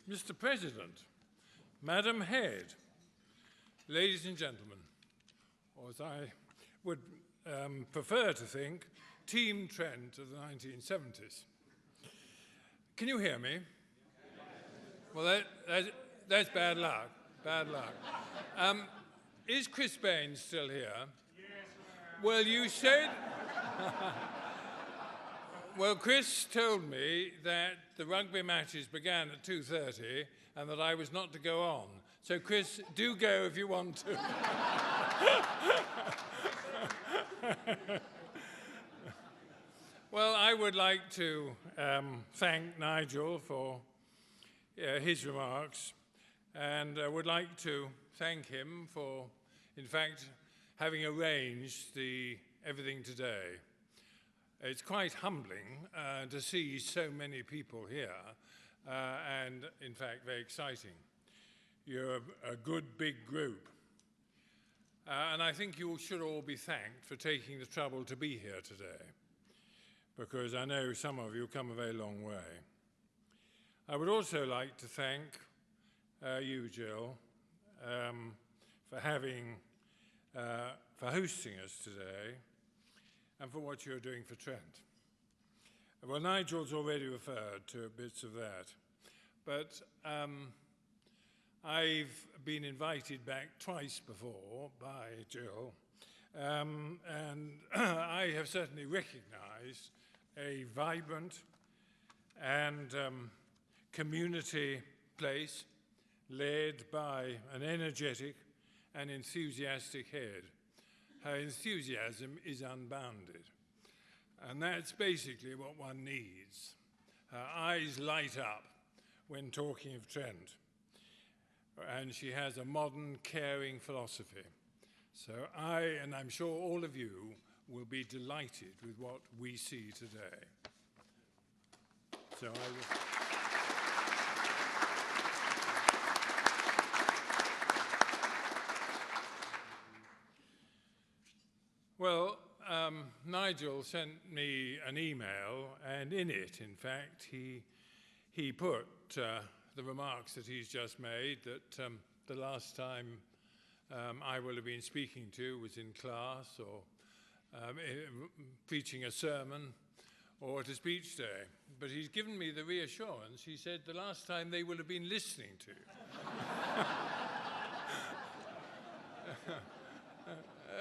Mr. President, Madam Head, ladies and gentlemen, or as I would prefer to think, Team Trent of the 1970s. Can you hear me? Well, that's bad luck. Bad luck. Is Chris Baines still here? Yes. Well, you said... Well, Chris told me that the rugby matches began at 2:30 and that I was not to go on. So, Chris, do go if you want to. Well, I would like to thank Nigel for his remarks, and I would like to thank him for, in fact, having arranged everything today. It's quite humbling to see so many people here, and in fact very exciting. You're a good big group, and I think you should all be thanked for taking the trouble to be here today, because I know some of you come a very long way. I would also like to thank you, Jill, for hosting us today, and for what you're doing for Trent. Well, Nigel's already referred to bits of that, but I've been invited back twice before by Jill, and I have certainly recognized a vibrant and community place led by an energetic and enthusiastic head. Her enthusiasm is unbounded, and that's basically what one needs. Her eyes light up when talking of Trent, and she has a modern, caring philosophy. So and I'm sure all of you, will be delighted with what we see today. So I will... Well, Nigel sent me an email, and in it, in fact, he put the remarks that he's just made, that the last time I will have been speaking to was in class, or preaching a sermon, or at a speech day. But he's given me the reassurance, he said, the last time they will have been listening to you.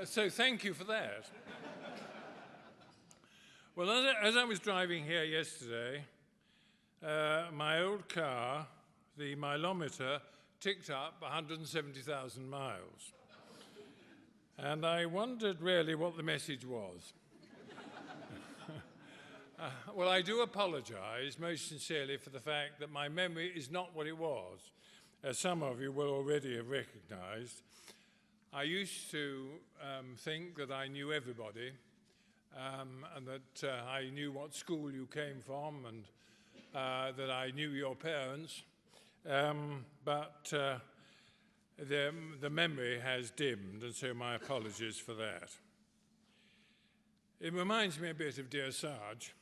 So thank you for that. Well, as I was driving here yesterday, my old car, the mileometer, ticked up 170,000 miles. And I wondered really what the message was. Well, I do apologize most sincerely for the fact that my memory is not what it was, as some of you will already have recognized. I used to think that I knew everybody, and that I knew what school you came from, and that I knew your parents, but the memory has dimmed, and so my apologies for that. It reminds me a bit of dear Sarge,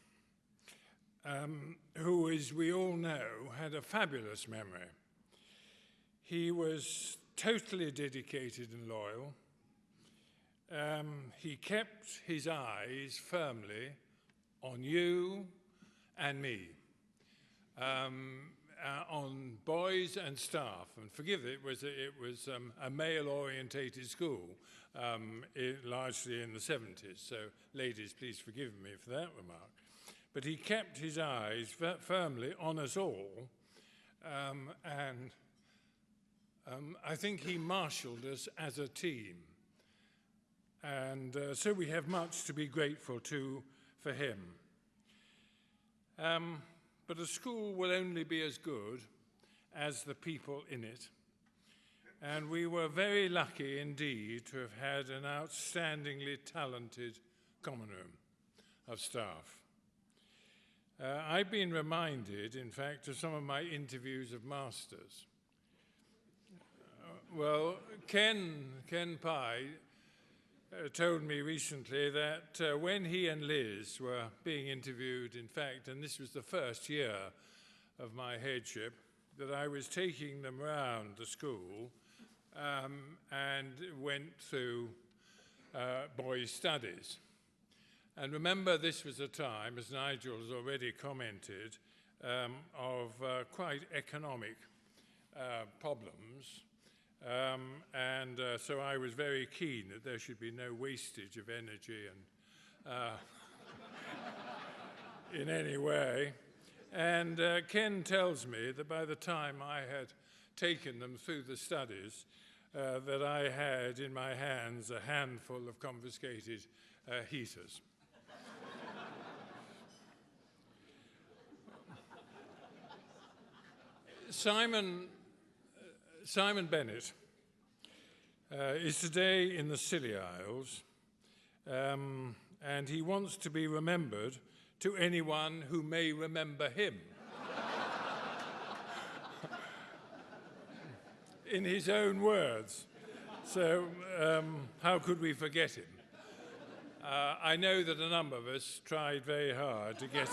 who, as we all know, had a fabulous memory. He was totally dedicated and loyal. He kept his eyes firmly on you and me, on boys and staff. And forgive it was a male-orientated school, largely in the 70s. So, ladies, please forgive me for that remark. But he kept his eyes firmly on us all, and I think he marshaled us as a team. And so we have much to be grateful for him. But a school will only be as good as the people in it. And we were very lucky indeed to have had an outstandingly talented common room of staff. I've been reminded, in fact, of some of my interviews of masters. Well, Ken Pye told me recently that when he and Liz were being interviewed, in fact, and this was the first year of my headship, that I was taking them round the school and went through boys' studies. And remember, this was a time, as Nigel has already commented, of quite economic problems. So I was very keen that there should be no wastage of energy and in any way. And Ken tells me that by the time I had taken them through the studies, that I had in my hands a handful of confiscated heaters. Simon Bennett is today in the Scilly Isles, and he wants to be remembered to anyone who may remember him. In his own words. So how could we forget him? I know that a number of us tried very hard to get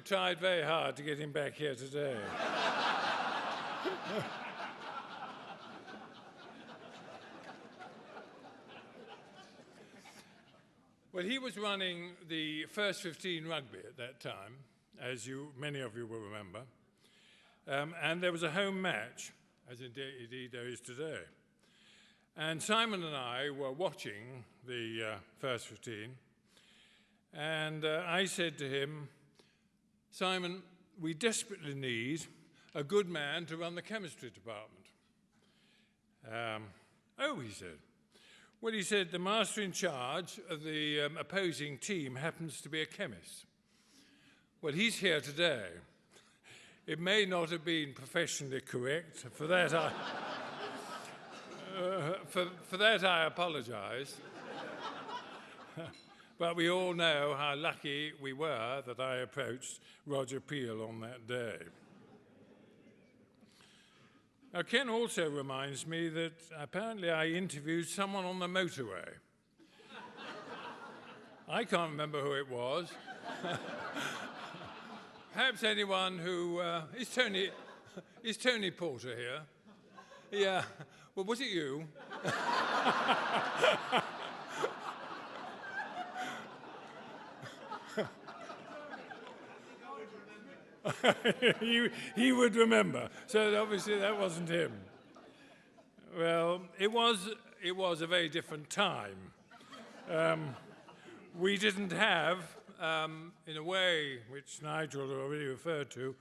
tried very hard to get him back here today. Well, he was running the first 15 rugby at that time, as many of you will remember, and there was a home match, as indeed there is today. And Simon and I were watching the first 15, and I said to him, Simon, we desperately need a good man to run the chemistry department. Oh, he said. Well, he said, the master in charge of the opposing team happens to be a chemist. Well, he's here today. It may not have been professionally correct. For that, for that I apologize. But we all know how lucky we were that I approached Roger Peel on that day. Now, Ken also reminds me that apparently I interviewed someone on the motorway. I can't remember who it was. Perhaps anyone who... Is Tony Porter here? Yeah. Well, was it you? he would remember. So obviously that wasn't him. Well, it was a very different time. We didn't have, in a way which Nigel already referred to,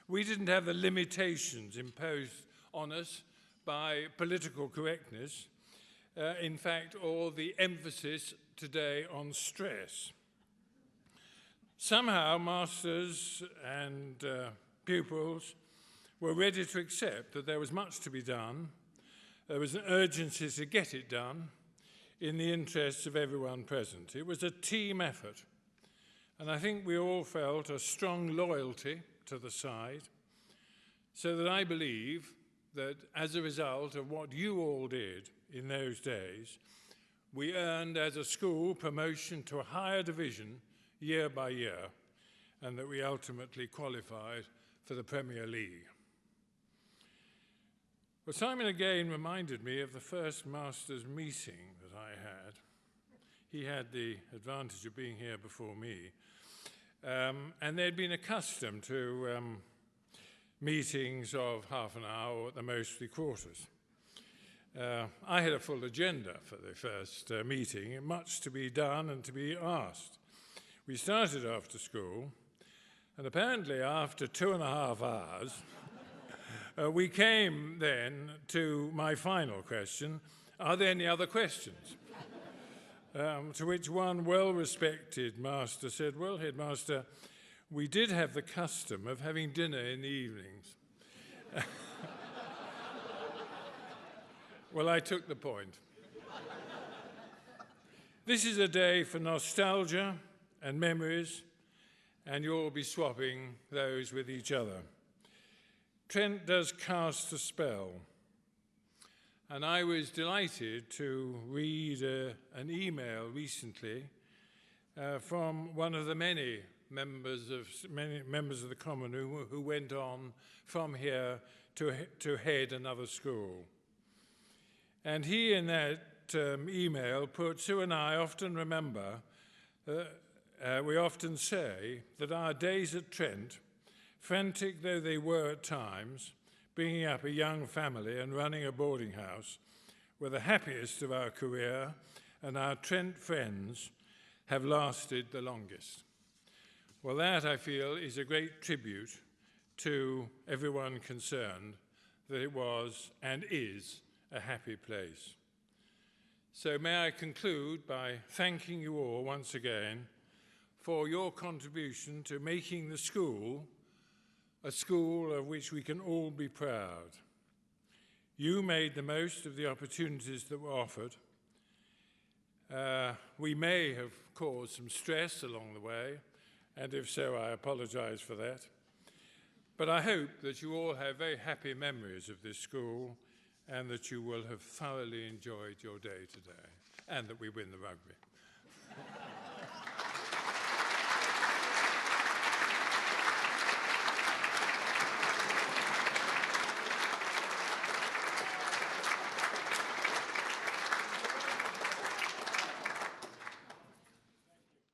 we didn't have the limitations imposed on us by political correctness. In fact, or the emphasis today on stress. Somehow, masters and pupils were ready to accept that there was much to be done. There was an urgency to get it done in the interests of everyone present. It was a team effort. And I think we all felt a strong loyalty to the side, so that I believe that as a result of what you all did in those days, we earned as a school promotion to a higher division year by year, and that we ultimately qualified for the Premier League. Well, Simon again reminded me of the first Masters meeting that I had. He had the advantage of being here before me, and they'd been accustomed to meetings of half an hour, or at the most 3/4. I had a full agenda for the first meeting, much to be done and to be asked. We started after school, and apparently after 2.5 hours, we came then to my final question, are there any other questions? To which one well-respected master said, well, Headmaster, we did have the custom of having dinner in the evenings. Well, I took the point. This is a day for nostalgia and memories, and you'll all be swapping those with each other. Trent does cast a spell, And I was delighted to read an email recently from one of the many members of the Common who went on from here to head another school. And he, in that email, put, Sue and I often remember, we often say that our days at Trent, frantic though they were at times, bringing up a young family and running a boarding house, were the happiest of our career, and our Trent friends have lasted the longest. Well, that, I feel, is a great tribute to everyone concerned, that it was and is a happy place. So may I conclude by thanking you all once again for your contribution to making the school a school of which we can all be proud. You made the most of the opportunities that were offered. We may have caused some stress along the way, and if so, I apologize for that. But I hope that you all have very happy memories of this school and that you will have thoroughly enjoyed your day today, and that we win the rugby.